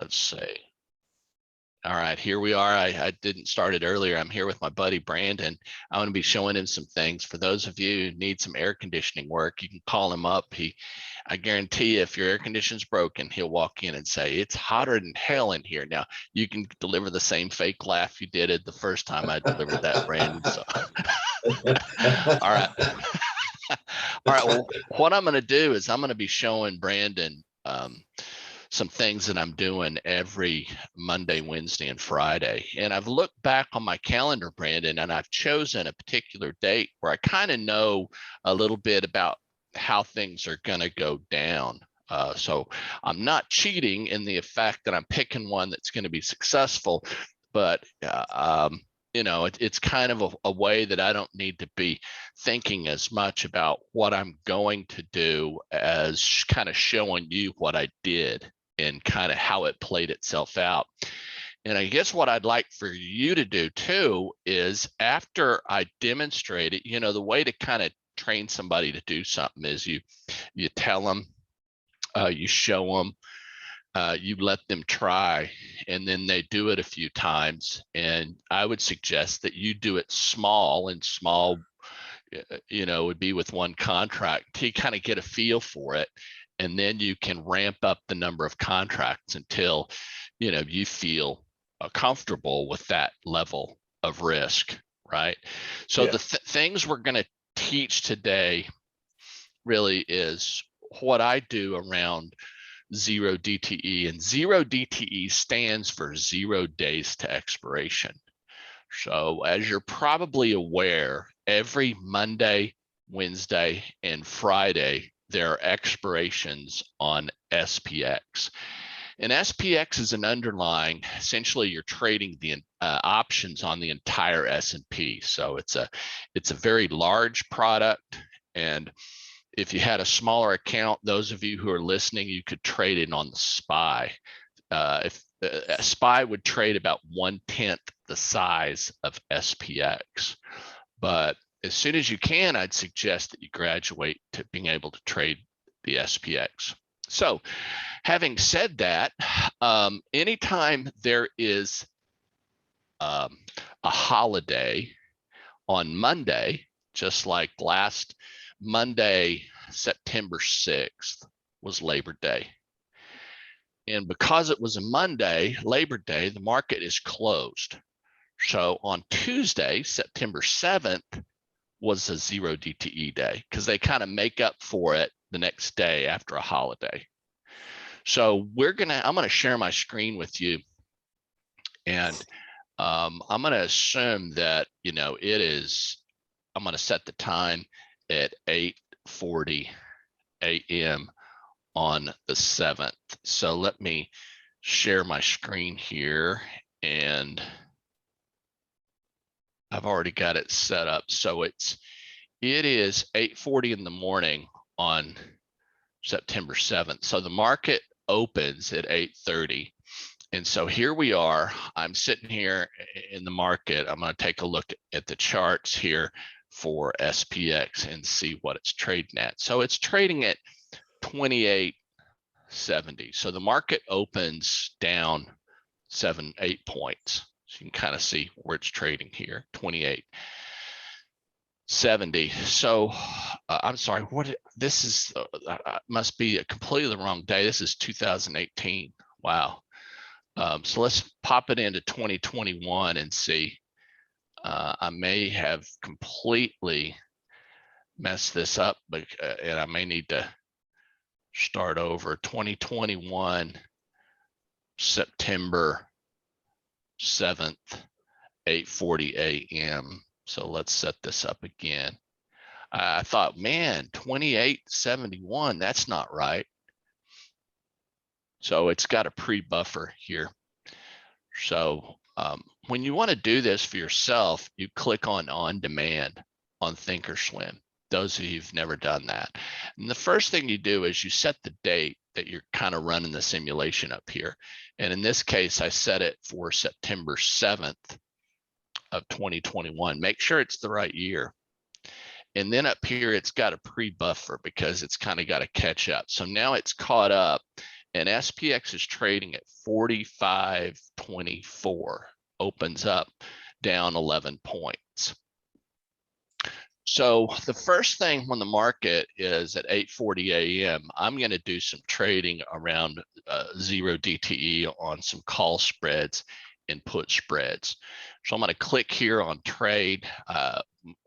Let's see. All right, here we are. I didn't start it earlier. I'm here with my buddy Brandon. I want to be showing him some things. For those of you who need some air conditioning work, you can call him up. I guarantee you, if your air conditioning's broken, he'll walk in and say, it's hotter than hell in here. Now, you can deliver the same fake laugh you did it the first time I delivered that, Brandon. So, all right. All right, well, what I'm going to do is I'm going to be showing Brandon some things that I'm doing every Monday, Wednesday, and Friday. And I've looked back on my calendar, Brandon, and I've chosen a particular date where I kind of know a little bit about how things are going to go down. So I'm not cheating in the fact that I'm picking one that's going to be successful, but you know, it's kind of a way that I don't need to be thinking as much about what I'm going to do as kind of showing you what I did and kind of how it played itself out. And I guess what I'd like for you to do too is, after I demonstrate it, you know, the way to kind of train somebody to do something is you tell them, you show them, you let them try, and then they do it a few times. And I would suggest that you do it small, and small, you know, would be with one contract till you kind of get a feel for it. And then you can ramp up the number of contracts until, you know, you feel comfortable with that level of risk, right? So yeah. The things we're going to teach today really is what I do around zero DTE, and zero DTE stands for 0 days to expiration. So as you're probably aware, every Monday, Wednesday, and Friday, there are expirations on SPX. And SPX is an underlying, essentially you're trading the options on the entire S&P. So it's a very large product. And if you had a smaller account, those of you who are listening, you could trade it on the SPY. If SPY would trade about 1/10 the size of SPX. But as soon as you can, I'd suggest that you graduate to being able to trade the SPX. So having said that, anytime there is a holiday on Monday, just like last Monday, September 6th was Labor Day. And because it was a Monday, Labor Day, the market is closed. So on Tuesday, September 7th, was a 0 DTE day, because they kind of make up for it the next day after a holiday. So I'm gonna share my screen with you, and I'm gonna assume that, you know, I'm gonna set the time at 8:40 a.m. on the 7th. So let me share my screen here, and I've already got it set up. So it is 8:40 in the morning on September 7th. So the market opens at 8:30. And so here we are. I'm sitting here in the market. I'm going to take a look at the charts here for SPX and see what it's trading at. So it's trading at 28.70. So the market opens down 7-8 points. So you can kind of see where it's trading here, 28.70. So I'm sorry, this is must be a completely the wrong day. This is 2018. Wow. So let's pop it into 2021 and see. I may have completely messed this up, but and I may need to start over. 2021, September 7th, 8:40 a.m. So let's set this up again. I thought, man, 28.71, that's not right. So it's got a pre-buffer here. So when you want to do this for yourself, you click on demand on Thinkorswim. Those of you who've never done that. And the first thing you do is you set the date that you're kind of running the simulation up here. And in this case, I set it for September 7th of 2021. Make sure it's the right year. And then up here, it's got a pre-buffer because it's kind of got to catch up. So now it's caught up and SPX is trading at 45.24, opens up down 11 points. So the first thing when the market is at 8:40 a.m., I'm going to do some trading around 0 DTE on some call spreads and put spreads. So I'm going to click here on trade,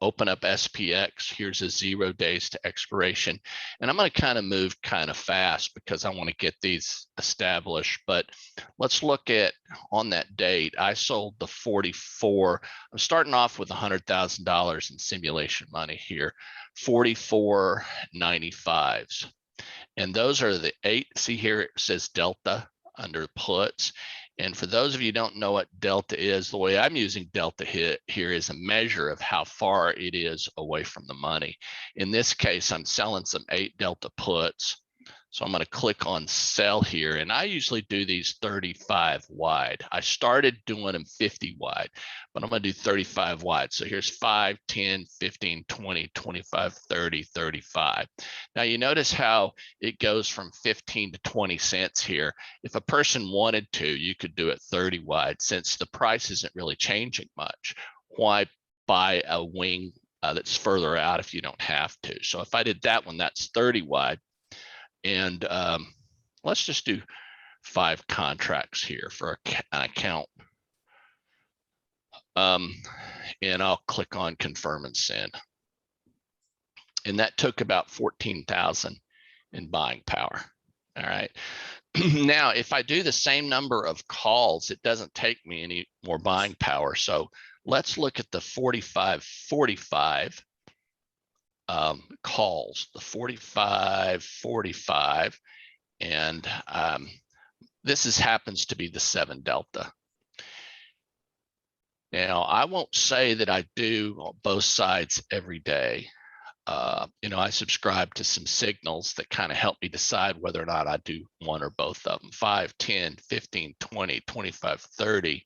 open up SPX. Here's a 0 days to expiration. And I'm going to kind of move kind of fast because I want to get these established. But let's look at on that date, I sold the 44. I'm starting off with $100,000 in simulation money here, 44.95s. And those are the 8. See here, it says delta under puts. And for those of you who don't know what delta is, the way I'm using delta here is a measure of how far it is away from the money. In this case, I'm selling some 8 delta puts. So I'm going to click on sell here, and I usually do these 35 wide. I started doing them 50 wide, but I'm going to do 35 wide. So here's 5, 10, 15, 20, 25, 30, 35. Now you notice how it goes from 15 to 20 cents here. If a person wanted to, you could do it 30 wide. Since the price isn't really changing much, why buy a wing that's further out if you don't have to? So if I did that one, that's 30 wide. And let's just do 5 contracts here for an account. And I'll click on confirm and send. And that took about 14,000 in buying power. All right. Now, if I do the same number of calls, it doesn't take me any more buying power. So let's look at the 45.45 calls, the 45.45, and this happens to be the 7 delta. Now, I won't say that I do both sides every day. You know, I subscribe to some signals that kind of help me decide whether or not I do one or both of them. 5, 10, 15, 20, 25, 30.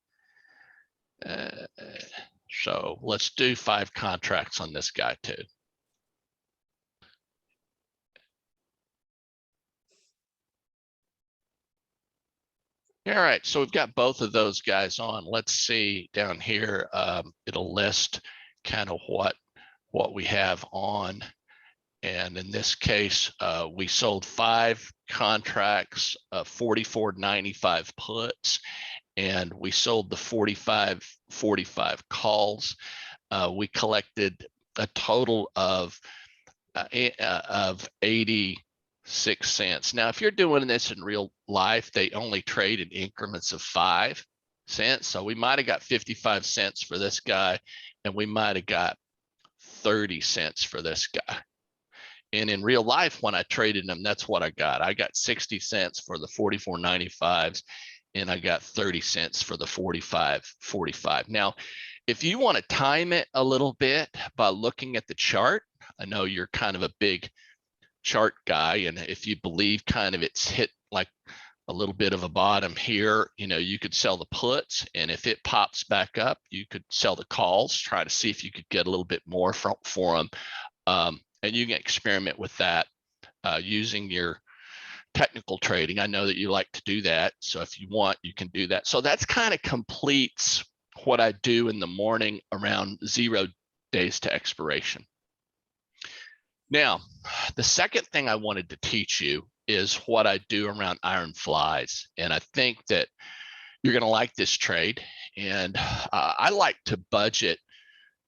So let's do 5 contracts on this guy too. All right, so we've got both of those guys on. Let's see down here. It'll list kind of what we have on. And in this case, we sold 5 contracts, 44.95 puts, and we sold the 45.45 calls. We collected a total of 86 cents. Now, if you're doing this in real life, they only trade in increments of 5 cents. So we might have got 55 cents for this guy, and we might have got 30 cents for this guy. And in real life, when I traded them, that's what I got. I got 60 cents for the 44.95s, and I got 30 cents for the 45.45. Now, if you want to time it a little bit by looking at the chart, I know you're kind of a big chart guy, and if you believe kind of it's hit like a little bit of a bottom here, you know, you could sell the puts, and if it pops back up, you could sell the calls, try to see if you could get a little bit more for them. And you can experiment with that using your technical trading. I know that you like to do that, so if you want, you can do that. So that's kind of completes what I do in the morning around 0 days to expiration. Now, the second thing I wanted to teach you is what I do around iron flies. And I think that you're going to like this trade. And I like to budget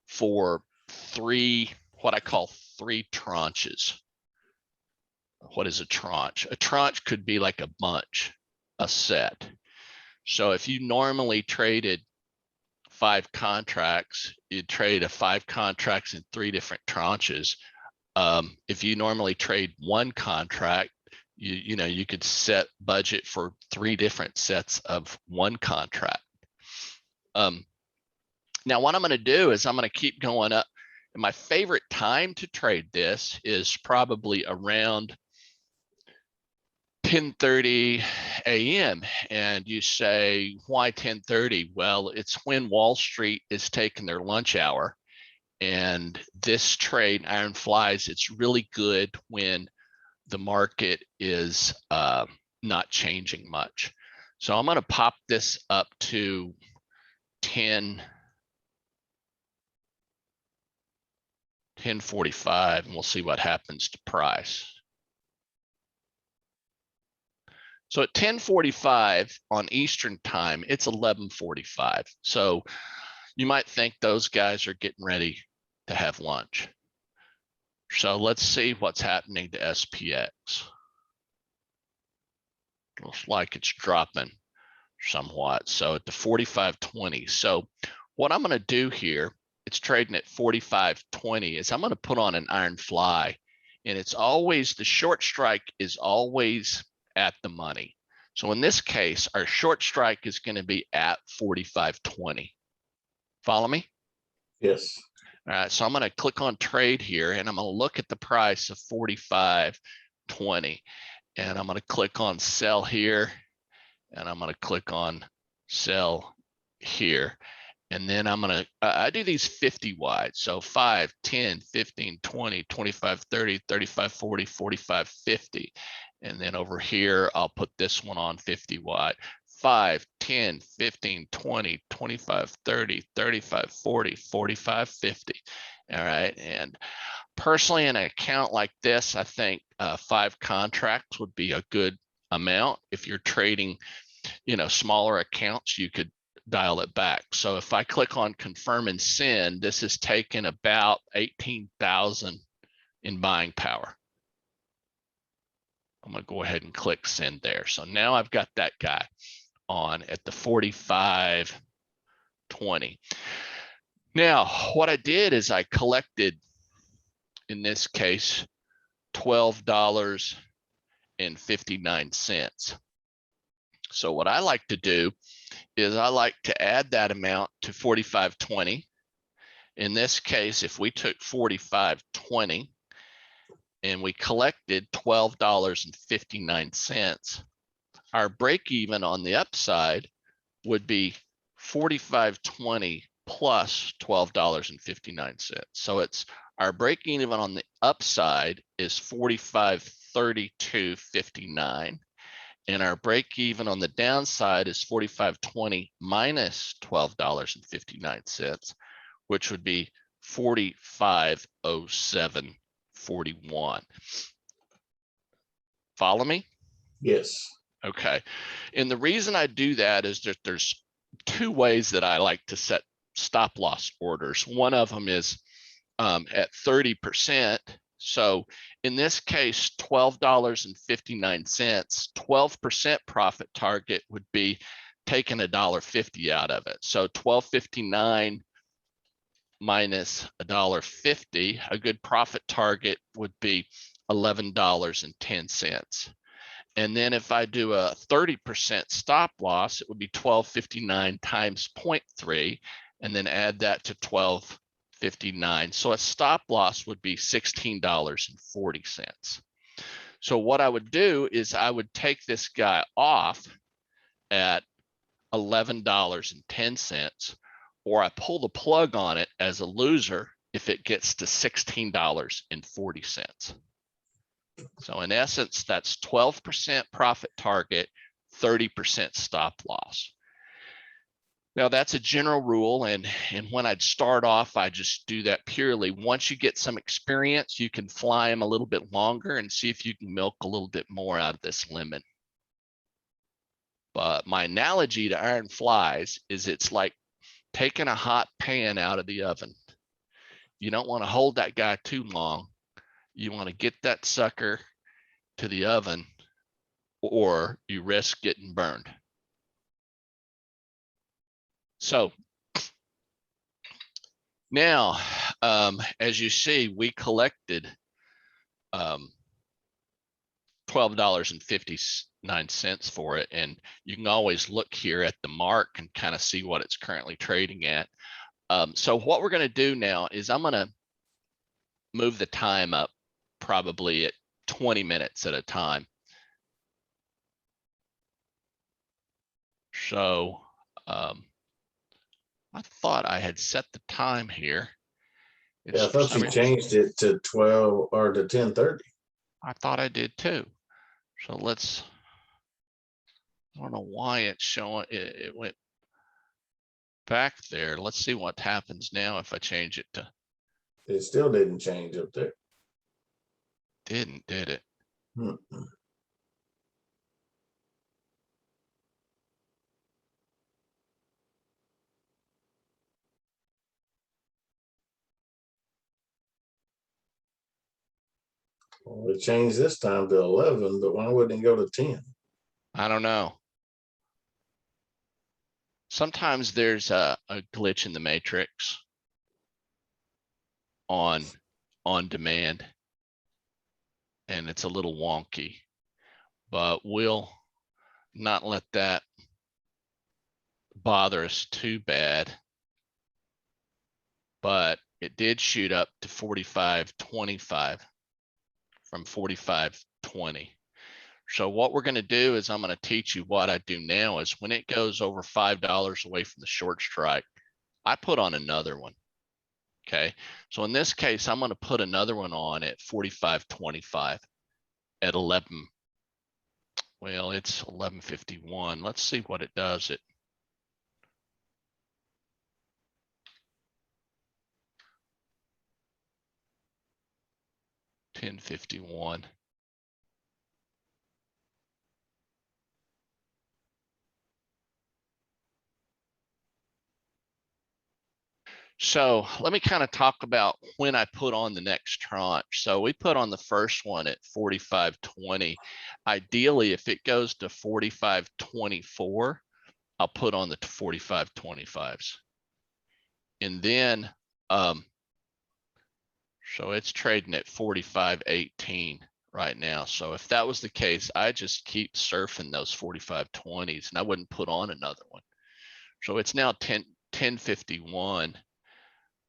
for 3, what I call 3 tranches. What is a tranche? A tranche could be like a bunch, a set. So if you normally traded 5 contracts, you'd trade 5 contracts in 3 different tranches. If you normally trade 1 contract, you know, you could set budget for 3 different sets of 1 contract. Now, what I'm going to do is I'm going to keep going up. And my favorite time to trade this is probably around 10:30 a.m. And you say, why 10:30? Well, it's when Wall Street is taking their lunch hour. And this trade, iron flies, it's really good when the market is not changing much. So I'm going to pop this up to 10:45, and we'll see what happens to price. So at 10:45 on Eastern time, it's 11:45. So you might think those guys are getting ready to have lunch. So let's see what's happening to SPX. Looks like it's dropping somewhat. So at the 45.20. So what I'm going to do here, it's trading at 45.20, is I'm going to put on an iron fly, and it's always, the short strike is always at the money. So in this case, our short strike is going to be at 45.20. Follow me? Yes. All right, so I'm going to click on trade here, and I'm going to look at the price of 45.20, and I'm going to click on sell here, and I'm going to click on sell here. And then I'm going to, I do these 50 wide. So 5, 10, 15, 20, 25, 30, 35, 40, 45, 50. And then over here, I'll put this one on 50 wide. 5, 10, 15, 20, 25, 30, 35, 40, 45, 50. All right. And personally, in an account like this, I think 5 contracts would be a good amount. If you're trading, you know, smaller accounts, you could dial it back. So if I click on confirm and send, this has taken about 18,000 in buying power. I'm going to go ahead and click send there. So now I've got that guy on at the 45.20. Now, what I did is I collected, in this case, $12.59. So what I like to do is I like to add that amount to 45.20. In this case, if we took 45.20 and we collected $12.59, our break even on the upside would be 45.20 plus $12.59. So it's, our break even on the upside is 45.32.59. And our break even on the downside is 45.20 minus $12.59, which would be 45.07.41. Follow me? Yes. Okay. And the reason I do that is that there's 2 ways that I like to set stop loss orders. One of them is at 30%. So in this case, $12.59, 12% profit target would be taking $1.50 out of it. So $12.59 minus $1.50, a good profit target would be $11.10. And then if I do a 30% stop loss, it would be $12.59 times 0.3, and then add that to $12.59. So a stop loss would be $16.40. So what I would do is I would take this guy off at $11.10, or I pull the plug on it as a loser if it gets to $16.40. So in essence, that's 12% profit target, 30% stop loss. Now that's a general rule, and when I'd start off, I just do that purely. Once you get some experience, you can fly them a little bit longer and see if you can milk a little bit more out of this lemon. But my analogy to iron flies is it's like taking a hot pan out of the oven. You don't want to hold that guy too long. You want to get that sucker to the oven, or you risk getting burned. So now, as you see, we collected $12.59 for it, and you can always look here at the mark and kind of see what it's currently trading at. So what we're going to do now is I'm going to move the time up probably at 20 minutes at a time. So I thought I had set the time here. Yeah, I thought you changed it to 12 or to 10:30. I thought I did too. So let's I don't know why it's showing it went back there. Let's see what happens now if I change it to. It still didn't change up there. Did it? Mm-mm. Well, it changed this time to 11, but why wouldn't it go to 10? I don't know. Sometimes there's a glitch in the matrix on demand, and it's a little wonky, but we'll not let that bother us too bad. But it did shoot up to 45.25 from 45.20. So what we're going to do is I'm going to teach you what I do now is when it goes over $5 away from the short strike, I put on another one. Okay. So in this case, I'm going to put another one on at 45.25 at 11. Well, it's 11:51. Let's see what it does at 10:51. So let me kind of talk about when I put on the next tranche. So we put on the first one at 45.20. Ideally, if it goes to 45.24, I'll put on the 45.25s. And then, so it's trading at 45.18 right now. So if that was the case, I just keep surfing those 45.20s and I wouldn't put on another one. So it's now 10:51.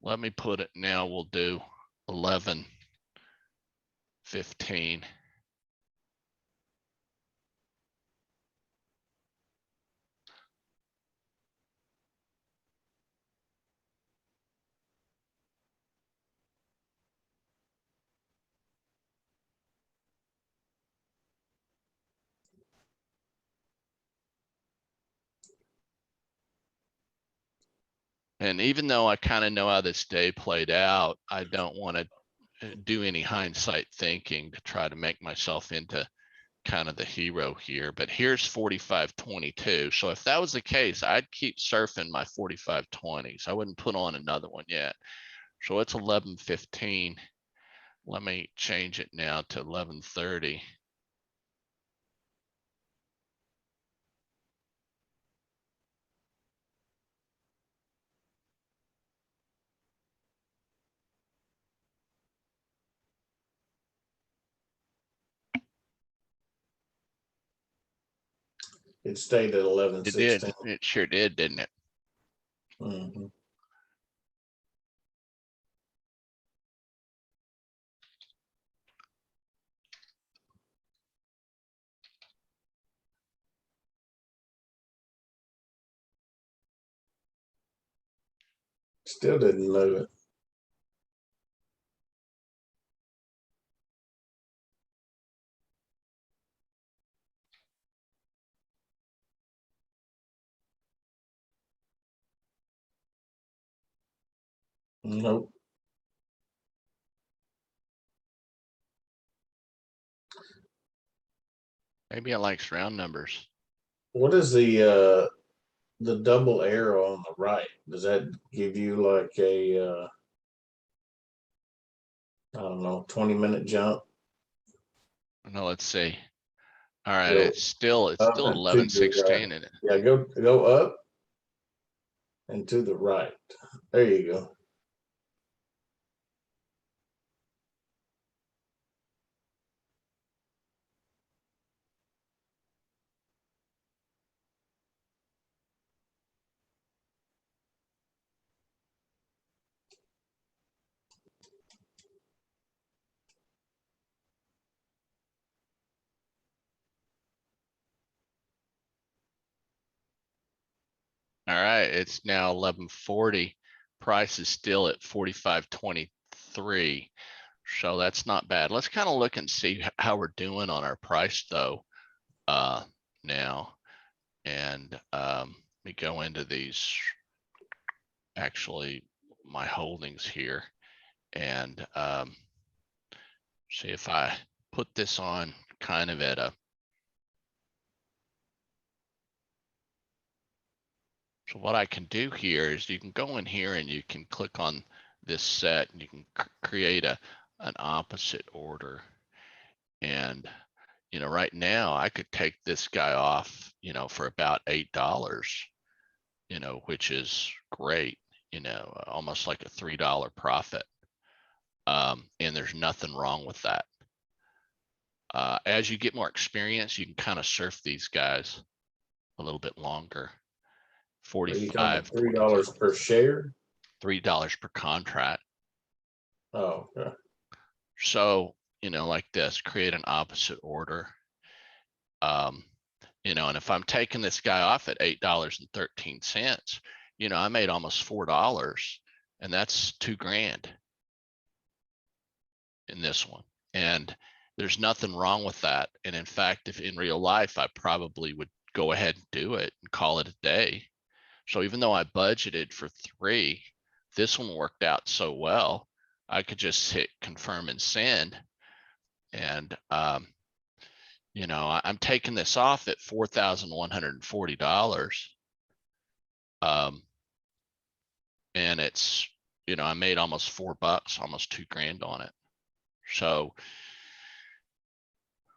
Let me put it now. We'll do 11:15. And even though I kind of know how this day played out, I don't want to do any hindsight thinking to try to make myself into kind of the hero here. But here's 45.22. So if that was the case, I'd keep surfing my 45.20s. I wouldn't put on another one yet. So it's 11:15. Let me change it now to 11:30. It stayed at 11:16. It did. It sure did, didn't it? Mm-hmm. Still didn't move it. Nope. Maybe it likes round numbers. What is the double arrow on the right? Does that give you like a I don't know, 20-minute jump? No, let's see. All right, Go it's still up and to your 11:16 in it. Yeah, go up and to the right. There you go. All right, it's now 11:40. Price is still at 45.23. So that's not bad. Let's kind of look and see how we're doing on our price though. Now And let me go into these, actually my holdings here, and see if I put this on kind of at a, so what I can do here is you can go in here and you can click on this set and you can create an opposite order. And, right now I could take this guy off, for about $8, which is great, almost like a $3 profit. And there's nothing wrong with that. As you get more experience, you can kind of surf these guys a little bit longer. Are you 45, talking $3 per share? $3 per contract. Oh, okay. So, like this, create an opposite order. And if I'm taking this guy off at $8.13, I made almost $4, and that's $2,000 in this one. And there's nothing wrong with that. And in fact, if in real life, I probably would go ahead and do it and call it a day. So even though I budgeted for 3, this one worked out so well, I could just hit confirm and send. And, I'm taking this off at $4,140. And it's, I made almost $4, almost $2,000 on it. So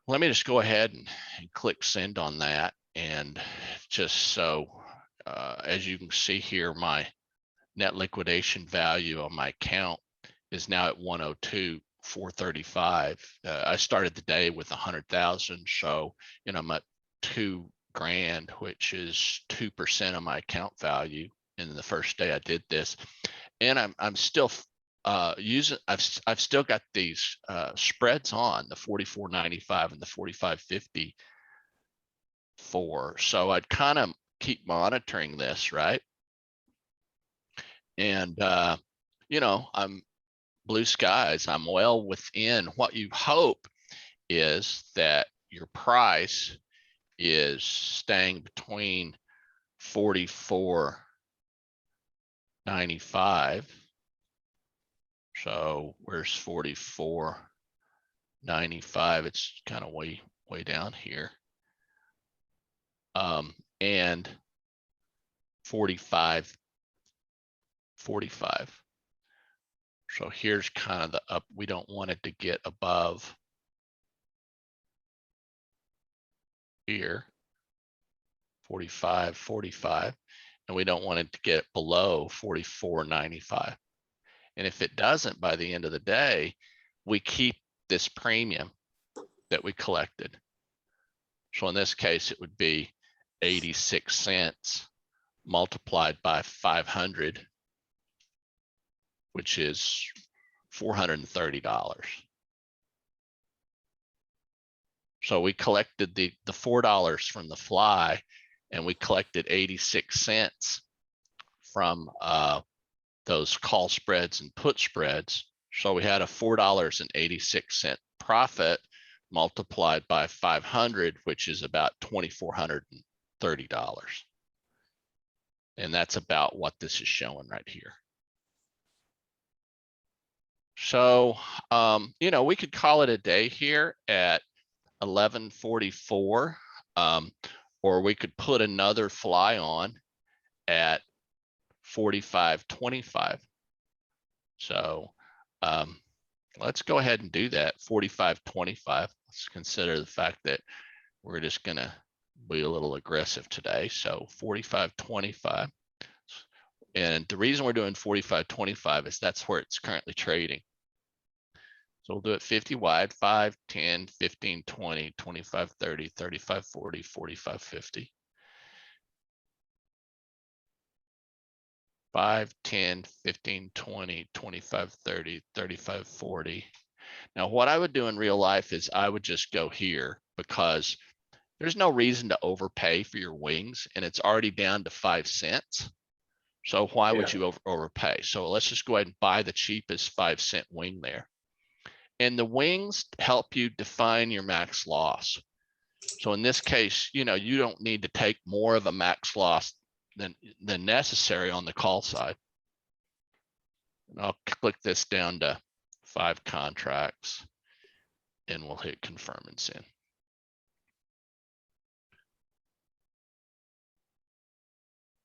let me just go ahead and click send on that. And just so, as you can see here, my net liquidation value on my account is now at 102,435. I started the day with 100,000. So, I'm at $2,000, which is 2% of my account value in the first day I did this. And I'm still using, I've still got these spreads on, the 44.95 and the 45.54. So I'd kind of keep monitoring this, right? And I'm blue skies. I'm well within what you hope is that your price is staying between 44.95. So where's 44.95? It's kind of way down here. And 45.45. So here's kind of the up. We don't want it to get above here, 45.45, and we don't want it to get below 44.95. And if it doesn't, by the end of the day, we keep this premium that we collected. So in this case, it would be 86 cents multiplied by 500, which is $430. So we collected the $4 from the fly, and we collected 86 cents from those call spreads and put spreads. So we had a $4.86 profit multiplied by 500, which is about $2,430. And that's about what this is showing right here. So, we could call it a day here at 11:44, or we could put another fly on at 45.25. So let's go ahead and do that. 45.25. Let's consider the fact that we're just going to be a little aggressive today. So 45.25. And the reason we're doing 45.25 is that's where it's currently trading. So we'll do it 50 wide, 5, 10, 15, 20, 25, 30, 35, 40, 45, 50. 5, 10, 15, 20, 25, 30, 35, 40. Now, what I would do in real life is I would just go here, because there's no reason to overpay for your wings, and it's already down to 5 cents. So why would you overpay? So let's just go ahead and buy the cheapest 5-cent wing there. And the wings help you define your max loss. So in this case, you know, you don't need to take more of a max loss than necessary on the call side. And I'll click this down to 5 contracts and we'll hit confirm and send.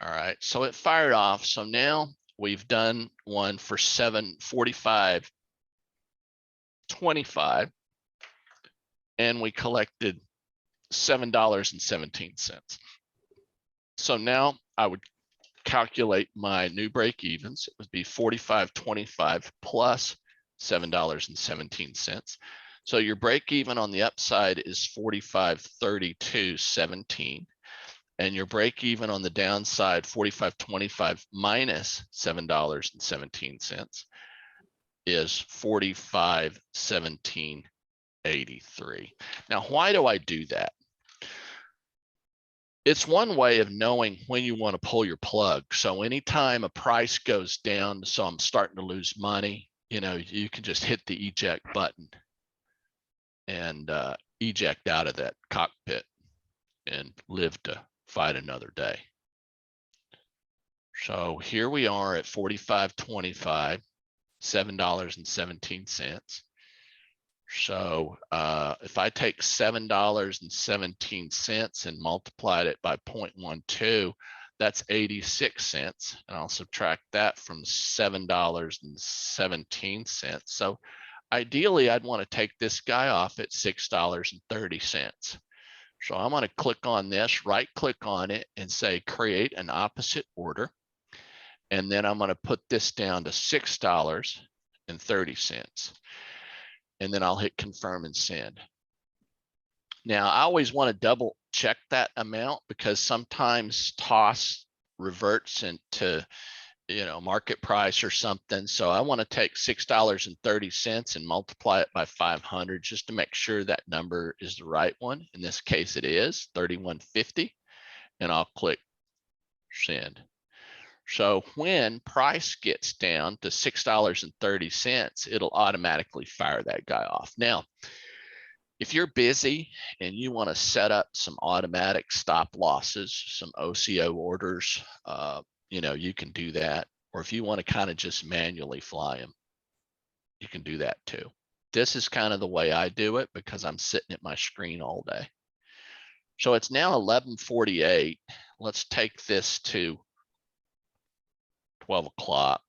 All right, so it fired off. So now we've done one for 745.25 and we collected $7.17. So now I would calculate my new break evens. It would be 45.25 plus $7.17. So your break even on the upside is 45.32.17. And your break even on the downside, 45.25 minus $7.17 is 45.17.83. Now, why do I do that? It's one way of knowing when you want to pull your plug. So anytime a price goes down, so I'm starting to lose money, you know, you can just hit the eject button and eject out of that cockpit and live to fight another day. So here we are at 45.25, $7.17. So if I take $7.17 and multiplied it by 0.12, that's 86 cents. And I'll subtract that from $7.17. So ideally, I'd want to take this guy off at $6.30. So I'm going to click on this, right click on it and say create an opposite order. And then I'm going to put this down to $6.30. And then I'll hit confirm and send. Now I always want to double check that amount because sometimes TOS reverts into, you know, market price or something. So I want to take $6.30 and multiply it by 500 just to make sure that number is the right one. In this case, it is 31.50, and I'll click send. So when price gets down to $6.30, it'll automatically fire that guy off. Now, if you're busy and you want to set up some automatic stop losses, some OCO orders, you know, you can do that. Or if you want to kind of just manually fly them, you can do that too. This is kind of the way I do it because I'm sitting at my screen all day. So it's now 11:48. Let's take this to 12 o'clock.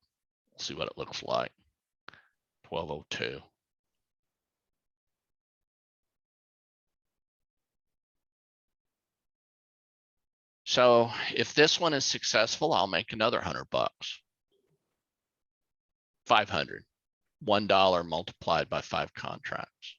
We'll see what it looks like. 12:02. So if this one is successful, I'll make another $100. 500. $1 multiplied by 5 contracts.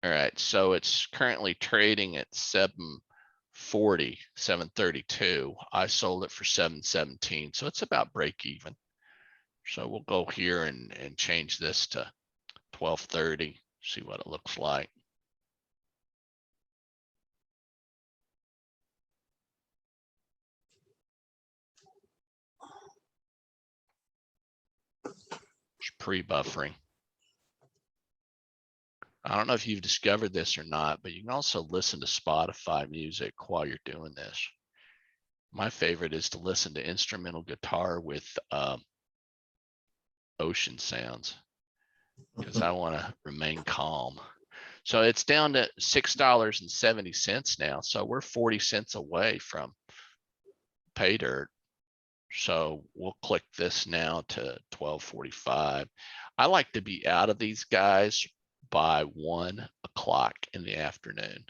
All right, so it's currently trading at 740, 732. I sold it for 717, so it's about break even. So we'll go here and change this to 1230, see what it looks like. It's pre-buffering. I don't know if you've discovered this or not, but you can also listen to Spotify music while you're doing this. My favorite is to listen to instrumental guitar with ocean sounds because I want to remain calm. So it's down to $6.70 now. So we're 40 cents away from pay dirt. So we'll click this now to 12:45. I like to be out of these guys by 1 o'clock in the afternoon.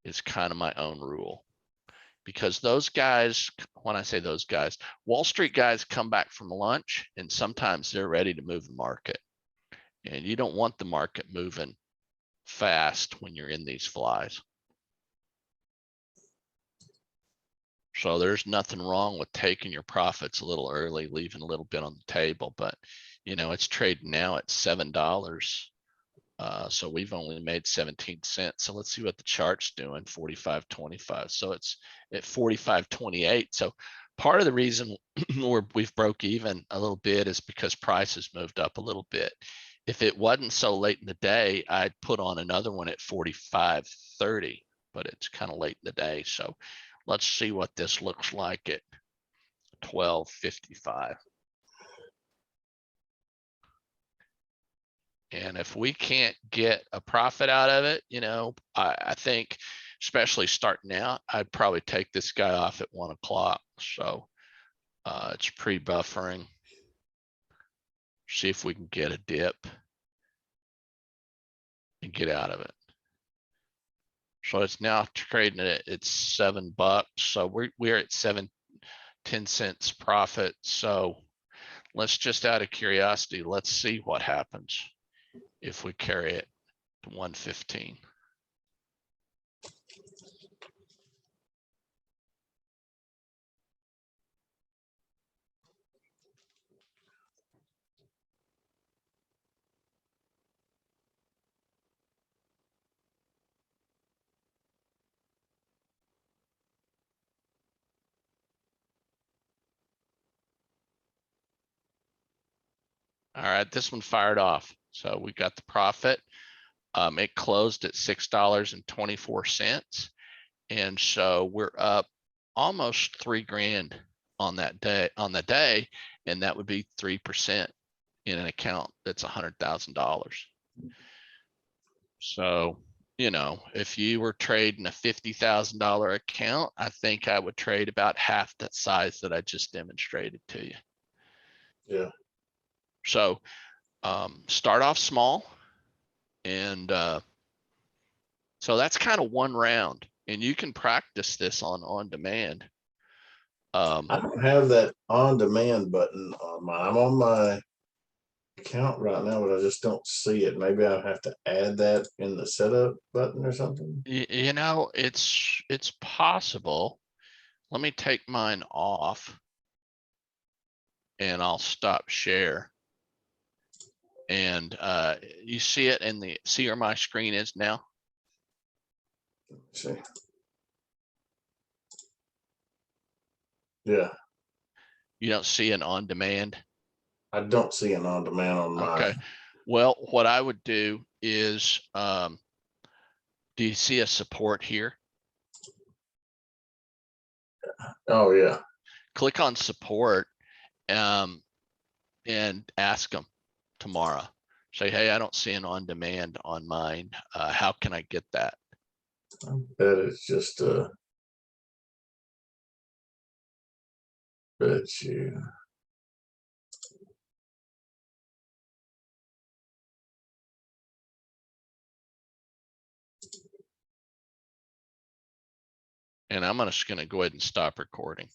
It's kind of my own rule because those guys, when I say those guys, Wall Street guys come back from lunch and sometimes they're ready to move the market. And you don't want the market moving fast when you're in these flies. So there's nothing wrong with taking your profits a little early, leaving a little bit on the table, but you know, it's trading now at $7. So we've only made 17 cents. So let's see what the chart's doing, 45.25. So it's at 45.28. So part of the reason we've broke even a little bit is because prices moved up a little bit. If it wasn't so late in the day, I'd put on another one at 45.30, but it's kind of late in the day. So let's see what this looks like at 12:55. And if we can't get a profit out of it, I think, especially starting out, I'd probably take this guy off at 1 o'clock. So it's pre-buffering. See if we can get a dip and get out of it. So it's now trading it at $7. So we're at 7.10 cents profit. So let's just, out of curiosity, let's see what happens if we carry it to 115. All right, this one fired off. So we got the profit. It closed at $6.24. And so we're up almost 3 grand on that day, and that would be 3% in an account that's $100,000. So, if you were trading a $50,000 account, I think I would trade about half that size that I just demonstrated to you. Yeah. So start off small, and so that's kind of one round, and you can practice this on demand. I don't have that on demand button on mine. I'm on my account right now, but I just don't see it. Maybe I'll have to add that in the setup button or something. It's possible. Let me take mine off, and I'll stop share. And you see it in the, see where my screen is now? Let's see. Yeah. You don't see an on demand? I don't see an on demand on mine. Okay. Well, what I would do is, do you see a support here? Oh yeah. Click on support, and ask them tomorrow. Say, hey, I don't see an on demand on mine. How can I get that? I bet it's just bet you. And I'm just going to go ahead and stop recording.